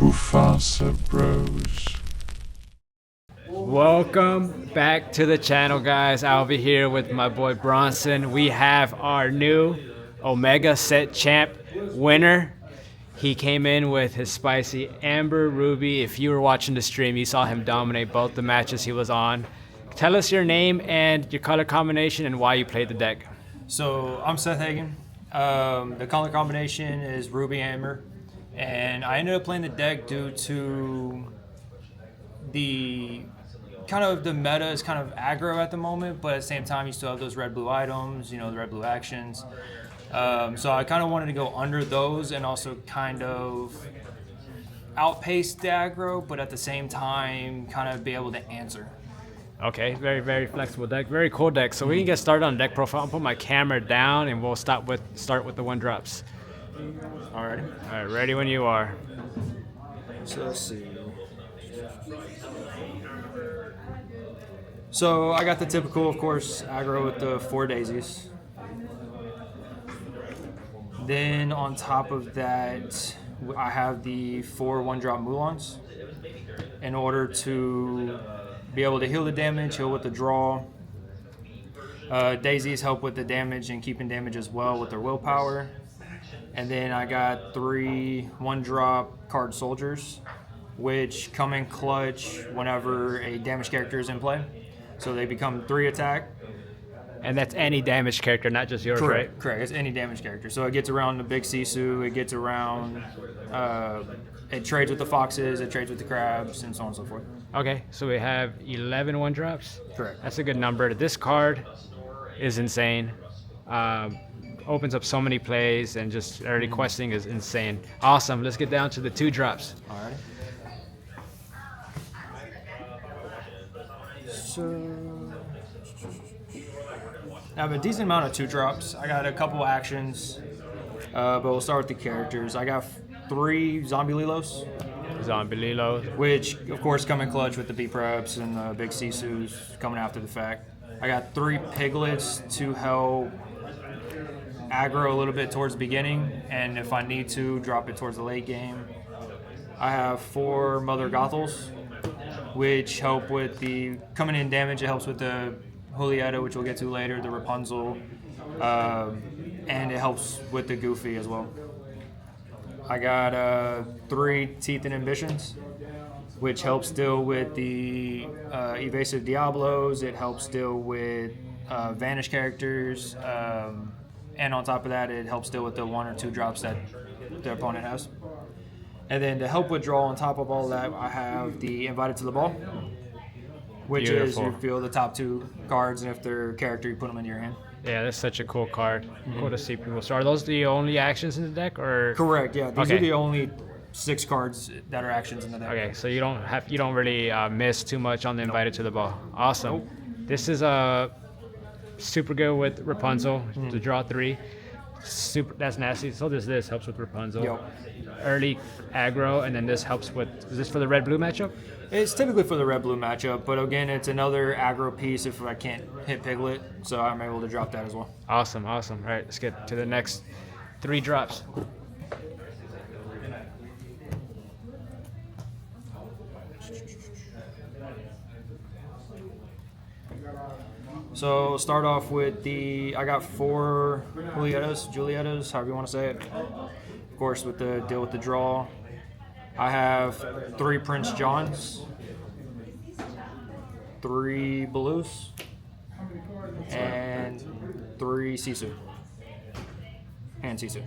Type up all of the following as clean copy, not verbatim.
Bufasa Bros. Welcome back to the channel, guys. I'll be here with my boy Bronson. We have our new Omega Set Champ winner. He came in with his spicy Amber Ruby. If you were watching the stream, you saw him dominate both the matches he was on. Tell us your name and your color combination and why you played the deck. So I'm Seth Hagen. The color combination is Ruby Amber, and I ended up playing the deck due to the meta is kind of aggro at the moment, but at the same time you still have those red-blue items, the red-blue actions. So I kind of wanted to go under those and also kind of outpace the aggro, but at the same time kind of be able to answer. Okay, very, very flexible deck. Very cool deck. So we can get started on deck profile. I'll put my camera down and we'll start with the one drops. Alrighty. All right, ready when you are. So let's see. So I got the typical, of course, aggro with the 4 daisies. Then on top of that, I have the 4 1-drop Mulans in order to be able to heal the damage, heal with the draw. Daisies help with the damage and keeping damage as well with their willpower. And then I got 3 1-drop card soldiers, which come in clutch whenever a damage character is in play. So they become 3 attack. And that's any damage character, not just yours, Correct, right? correct. It's any damage character. So it gets around the big Sisu, it gets around, it trades with the foxes, it trades with the crabs, and so on and so forth. Okay, so we have 11 one-drops. Correct. That's a good number. This card is insane. Opens up so many plays, and just early questing is insane. Awesome. Let's get down to the 2-drops. Alrighty. So I have a decent amount of 2-drops. I got a couple actions, but we'll start with the characters. I got 3 Zombie Lilos, Zombie Lilo. which of course come in clutch with the B-Preps and the big Sisus coming after the fact. I got 3 Piglets to help aggro a little bit towards the beginning, and if I need to, drop it towards the late game. I have 4 Mother Gothels, which help with the coming in damage. It helps with the Julieta, which we'll get to later, the Rapunzel, and it helps with the Goofy as well. I got 3 Teeth and Ambitions, which helps deal with the evasive Diablos. It helps deal with Vanish characters, and on top of that, it helps deal with the 1 or 2 drops that the opponent has. And then to help withdraw on top of all that, I have the Invited to the Ball, which is you reveal the top 2 cards, and if they're character, you put them in your hand. Yeah, that's such a cool card. Cool to see people. So are those the only actions in the deck, or? Correct. Yeah, these Okay. are the only 6 cards that are actions in the deck. Okay, so you don't really miss too much on the Invited to the Ball. Awesome. Nope. This is super good with Rapunzel to draw 3. Super, that's nasty. So this helps with Rapunzel. Yep. Early aggro, and then this helps with. Is this for the red-blue matchup? It's typically for the red-blue matchup, but again, it's another aggro piece if I can't hit Piglet, so I'm able to drop that as well. Awesome, awesome. All right, let's get to the next 3 drops. So start off with I got 4 Julietas, however you want to say it. Of course, with the deal with the draw. I have 3 Prince Johns, 3 Blues, and 3 Sisu. And Sisu.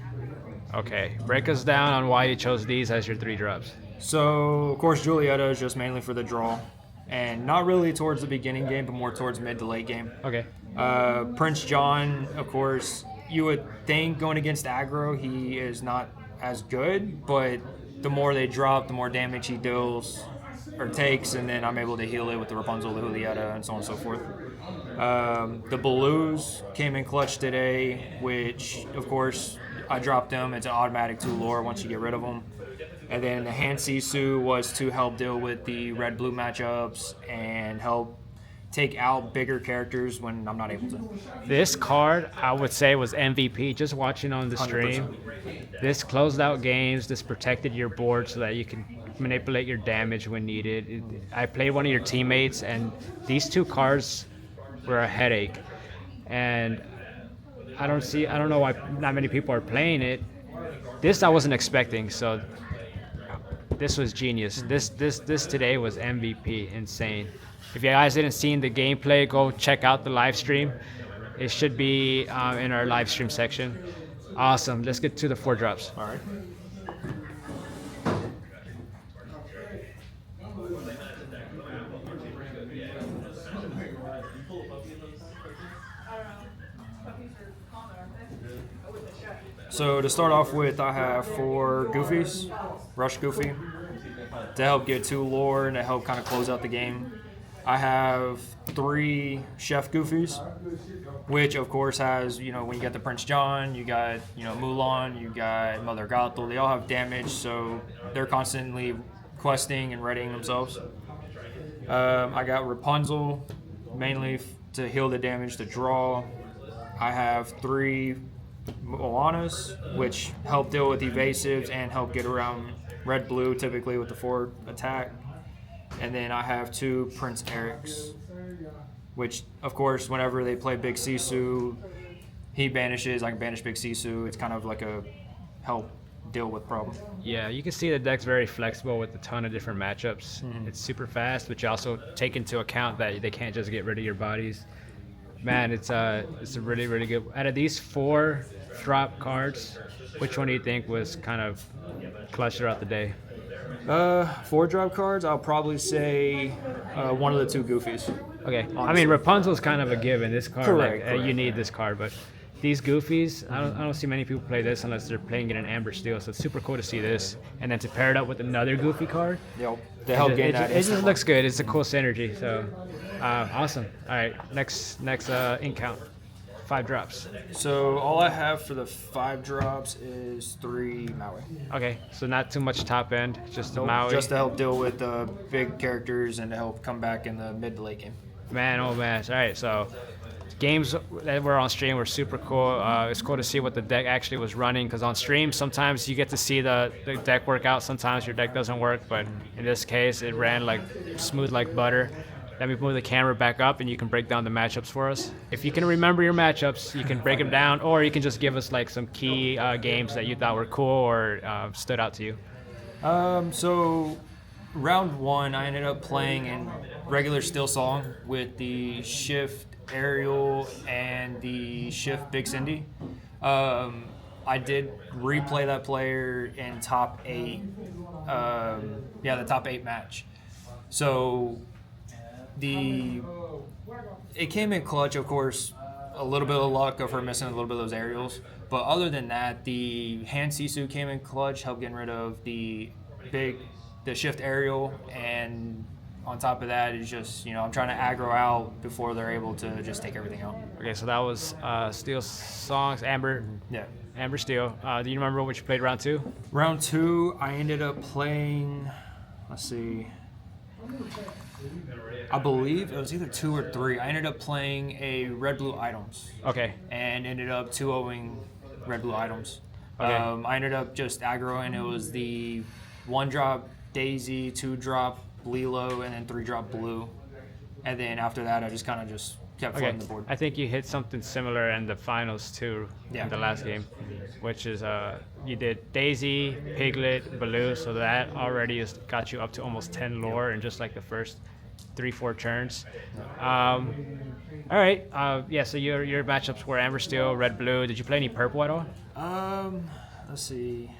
Okay, break us down on why you chose these as your 3 drops. So, of course, Julieta is just mainly for the draw. And not really towards the beginning game, but more towards mid to late game. Okay. Prince John, of course, you would think going against aggro, he is not as good, but the more they drop, the more damage he deals or takes, and then I'm able to heal it with the Rapunzel, the Julieta, and so on and so forth. The Blues came in clutch today, which, of course, I dropped them. It's an automatic 2 lore once you get rid of them. And then the hand Sisu was to help deal with the red-blue matchups and help take out bigger characters when I'm not able to. This card, I would say, was MVP. Just watching on the stream, 100%. this closed out games. This protected your board so that you can manipulate your damage when needed. I played one of your teammates, and these two cards were a headache. And I don't know why not many people are playing it. This I wasn't expecting, so this was genius. This today was MVP, insane. If you guys didn't see the gameplay, go check out the live stream. It should be in our live stream section. Awesome. Let's get to the 4 drops. All right. So to start off with, I have 4 Goofies, Rush Goofy, to help get 2 lore and to help kind of close out the game. I have 3 Chef Goofies, which of course has, when you get the Prince John, you got, Mulan, you got Mother Gothel, they all have damage, so they're constantly questing and readying themselves. I got Rapunzel, mainly to heal the damage to draw. I have 3 Moanas, which help deal with evasives and help get around red-blue, typically with the 4 attack. And then I have 2 Prince Erics, which, of course, whenever they play Big Sisu, he banishes. I can banish Big Sisu. It's kind of like a help deal with problem. Yeah, you can see the deck's very flexible with a ton of different matchups. It's super fast, but you also take into account that they can't just get rid of your bodies. Man, it's a really, really good. Out of these 4 drop cards, which one do you think was kind of clutch throughout the day? 4 drop cards, I'll probably say one of the 2 Goofies. Okay, I mean Rapunzel's kind of a given. This card, Correct. you need this card, but these Goofies, I don't see many people play this unless they're playing it in Amber Steel. So it's super cool to see this, and then to pair it up with another Goofy card. Yep. To help gain that. It just looks good. It's a cool synergy. So awesome. All right, next ink count. 5 drops. So all I have for the 5 drops is 3 Maui. Okay, so not too much top end, just the Maui. Just to help deal with the big characters and to help come back in the mid to late game. Man, oh man. All right, so games that were on stream were super cool. It's cool to see what the deck actually was running, because on stream sometimes you get to see the deck work out. Sometimes your deck doesn't work, but in this case it ran like smooth like butter. Let me move the camera back up and you can break down the matchups for us. If you can remember your matchups, you can break them down, or you can just give us like some key games that you thought were cool or stood out to you. So round 1, I ended up playing in regular Steel Song with the Shift Ariel and the Shift Big Cindy. I did replay that player in top 8. The top 8 match. So it came in clutch, of course, a little bit of luck of her missing a little bit of those aerials. But other than that, the hand Sisu came in clutch, helped getting rid of the shift aerial, and on top of that is just, I'm trying to aggro out before they're able to just take everything out. Okay, so that was Steel Songs, Amber. Yeah. Amber Steel. Do you remember what you played round 2? Round 2, I ended up playing, let's see, I believe it was either 2 or 3. I ended up playing a red-blue items. Okay. And ended up 2-0ing red-blue items. Okay. I ended up just aggroing. It was the 1-drop Daisy, 2-drop Lilo, and then 3-drop Blue. And then after that, I just kind of kept floating the board. I think you hit something similar in the finals too, in the last game, which is you did Daisy, Piglet, Baloo, so that already has got you up to almost 10 lore in just like the first 3-4 turns. All right, so your matchups were Amber Steel, Red Blue. Did you play any purple at all? Let's see.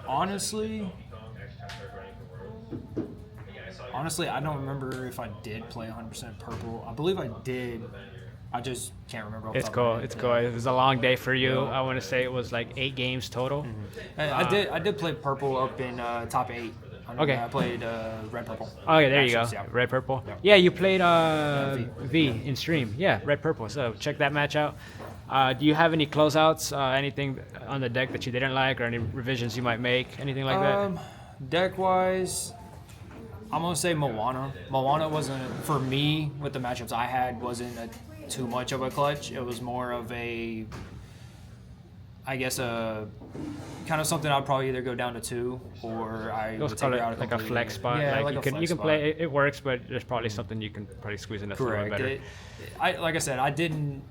Honestly, I don't remember if I did play 100% purple. I believe I did. I just can't remember. It's cool. It's cool. It was a long day for you. I want to say it was like 8 games total. Mm-hmm. I did play purple up in top 8. Okay. I played red purple. Okay, there you go. Yeah. Red purple. Yeah. Yeah, you played V in stream. Yeah, red purple. So check that match out. Do you have any closeouts? Anything on the deck that you didn't like, or any revisions you might make? Anything like that? Deck wise, I'm gonna say Moana. Moana wasn't, for me, with the matchups I had, wasn't too much of a clutch. It was more of a, I guess, a kind of something I'd probably either go down to 2 or I Let's would call take it her out like a completely. flex spot. Yeah, like like you can play it works, but there's probably something you can probably squeeze in that's a little Correct. better. Like I said, I didn't.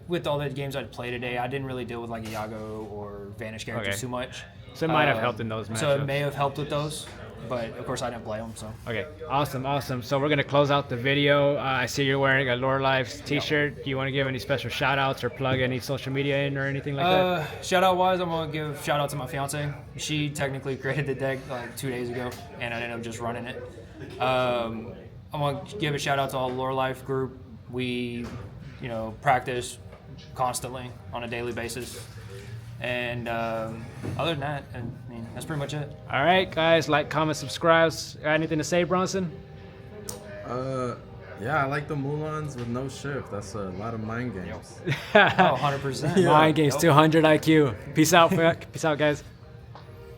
With all the games I'd play today, I didn't really deal with like Iago or Vanish characters too much. So it might have helped in those matchups. So it may have helped with those, but of course I didn't play them. So Okay, awesome. So we're gonna close out the video. I see you're wearing a Lorelife t-shirt. Do you want to give any special shout outs or plug any social media in or anything like that? Shout out wise, I'm gonna give shout out to my fiance. She technically created the deck like 2 days ago, and I ended up just running it. I'm gonna give a shout out to all Lorelife group. We, practice constantly on a daily basis. And other than that, I mean, that's pretty much it. All right, guys, like, comment, subscribe. Got anything to say, Bronson? Yeah, I like the Mulans with no shift. That's a lot of mind games. Oh, 100%. Mind games, 200 IQ. Peace out, guys.